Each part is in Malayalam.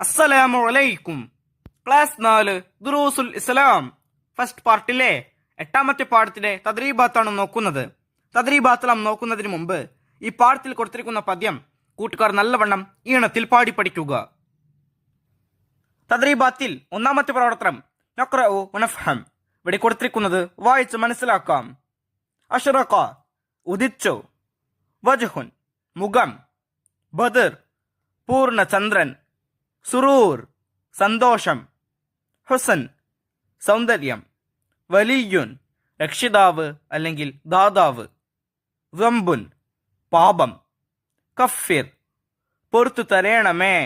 അസ്സലാമു അലൈക്കും. ക്ലാസ് 4 ദുറൂസുൽ ഇസ്ലാം ഫസ്റ്റ് പാർട്ടിലെ 8ാമത്തെ പാഠത്തിലെ തദ്രീബാത്താണ് നോക്കുന്നത്. തദ്രീബാത്തെല്ലാം നോക്കുന്നതിന് മുമ്പ് ഈ പാഠത്തിൽ കൊടുത്തിരിക്കുന്ന പദ്യം കൂട്ടുകാർ നല്ലവണ്ണം ഈണത്തിൽ പാടി പഠിക്കുക. തദ്രീബാത്തിൽ 1ാമത്തെ പ്രവർത്തനം നഖ്റഉ വനഫ്ഹം. ഇവിടെ കൊടുത്തിരിക്കുന്നത് വായിച്ച് മനസ്സിലാക്കാം. അഷ്റഖ ഉദിച്ചു, വജ്ഹുൻ മുഖം, ബദർ പൂർണ്ണ ചന്ദ്രൻ, സുറൂർ സന്തോഷം, ഹുസൻ സൗന്ദര്യം, വലിയുൻ രക്ഷിതാവ് അല്ലെങ്കിൽ ദാതാവ്, വംബുൻ പാപം, കഫിർ പൊറത്തു തരേണമേ,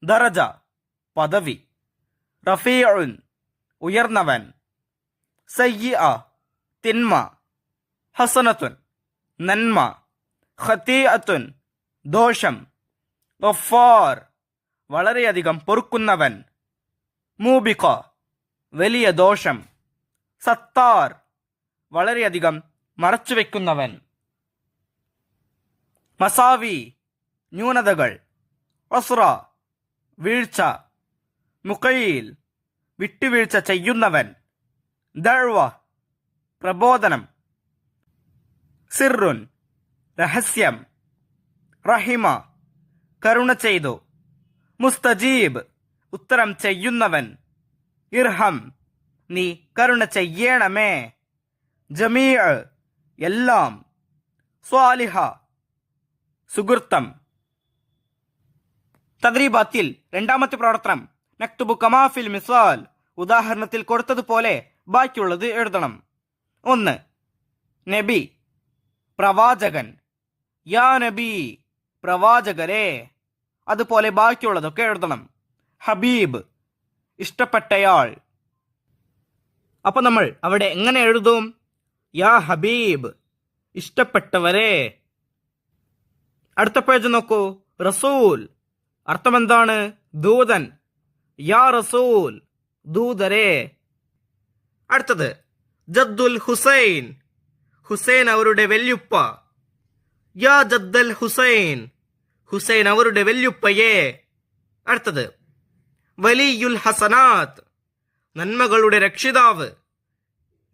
ദറജ പദവി, റഫീഉൻ ഉയർന്നവൻ, സയ്യിഅ തിന്മ, ഹസനത്തുൻ നന്മ, ഖതീഅത്തുൻ ദോഷം, ഗഫാർ വളരെയധികം പൊറുക്കുന്നവൻ, മൂബിഖ വലിയ ദോഷം, സത്താർ വളരെയധികം മറച്ചുവെക്കുന്നവൻ. മസാവി ന്യൂനതകൾ, ഒസ്ര വീഴ്ച, മുഖയിൽ വിട്ടുവീഴ്ച ചെയ്യുന്നവൻ, ദഅ്വ പ്രബോധനം, സിർറുൻ രഹസ്യം, റഹിമ കരുണ ചെയ്തു, മുസ്തജീബ് ഉത്തരം ചെയ്യുന്നവൻ, ഇർഹം നീ കരുണ ചെയ്യണമേ, ജമീഅ എല്ലാം, സ്വാലിഹ സുഹൃത്തം. തദ്രീബാത്തിൽ 2ാമത്തെ പ്രവർത്തനം നക്തുബു കമാഫിൽ മിസാൽ. ഉദാഹരണത്തിൽ കൊടുത്തതുപോലെ ബാക്കിയുള്ളത് എഴുതണം. 1 നബി പ്രവാചകൻ, യാ നബി പ്രവാചകരെ. അതുപോലെ ബാക്കിയുള്ളതൊക്കെ എഴുതണം. ഹബീബ് ഇഷ്ടപ്പെട്ടയാൾ. അപ്പൊ നമ്മൾ അവിടെ എങ്ങനെ എഴുതും? യാ ഹബീബ് ഇഷ്ടപ്പെട്ടവരെ. അടുത്ത പേജ് നോക്കൂ. റസൂൽ അർത്ഥമെന്താണ്? ദൂതൻ. യാ റസൂൽ ദൂതരെ. അടുത്തത് ജദ്ദുൽ ഹുസൈൻ, ഹുസൈൻ അവരുടെ വല്യുപ്പ. യാ ജദ്ദൽ ഹുസൈൻ ഹുസൈൻ അവരുടെ വല്യുപ്പയെ. അടുത്തത് വലിയുൽ ഹസനാത്ത് നന്മകളുടെ രക്ഷിതാവ്.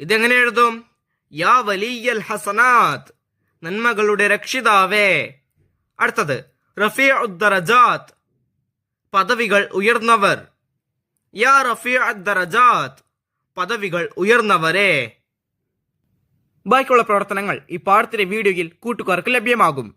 ഇതെങ്ങനെ എഴുതും? യാ വലിയൽ ഹസനാത്ത് നന്മകളുടെ രക്ഷിതാവേ. അടുത്തത് റഫീഉദ് ദറജാത്ത് പദവികൾ ഉയർന്നവർ. യാ റഫീഉദ് ദറജാത്ത് പദവികൾ ഉയർന്നവരെ. ബാക്കിയുള്ള പ്രവർത്തനങ്ങൾ ഈ പാഠത്തിലെ വീഡിയോയിൽ കൂട്ടുകാർക്ക് ലഭ്യമാകും.